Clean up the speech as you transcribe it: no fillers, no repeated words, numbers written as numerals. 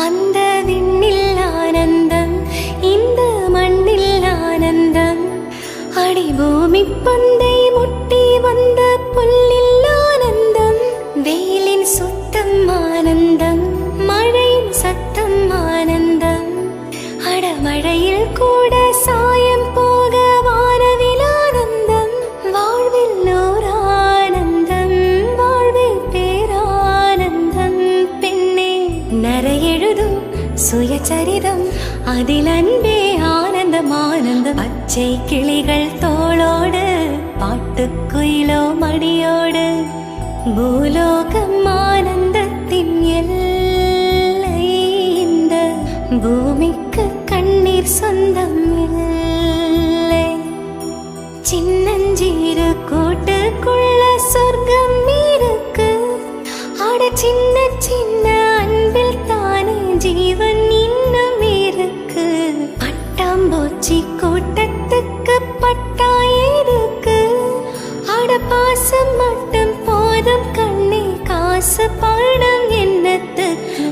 அந்த விண்ணில் ஆனந்தம், இந்த மண்ணில் ஆனந்தம். அடி பூமி பந்தை முட்டி வந்த புல்லில் ஆனந்தம். வெயிலின் சுத்தம் ஆனந்தம், மழையின் சத்தம் ஆனந்தம். அடமழையில் கூட சாயம் போக வானவில் ஆனந்தம். வாழ்வில் ஓர் ஆனந்தம், வாழ்வில் பேரானந்தம். பெண்ணே நரையெழுதும் சுயசரிதம், அதில் அன்பே ஆனந்தம் ஆனந்தம். பச்சை கிளிகள் தோளோடு, பாட்டுக்குயிலோ மடியோடு. பூலோகம் ஆனந்தத்தின் எல்லை, இந்த பூமிக்கு கண்ணீர் சொந்தம் இல்லை. சின்னஞ்சீரு கூட்டுக்குள்ள சொர்க்கம் இருக்கு. அட சின்ன சின்ன அன்பில் தானே ஜீவன் இன்னும் இருக்கு. பட்டாம்பூச்சி கூட்டத்துக்கு பட்டா இருக்கு. அட பாசம் மட்டும் போதும் கண்ணே, காசு பணம் என்னத்துக்கு.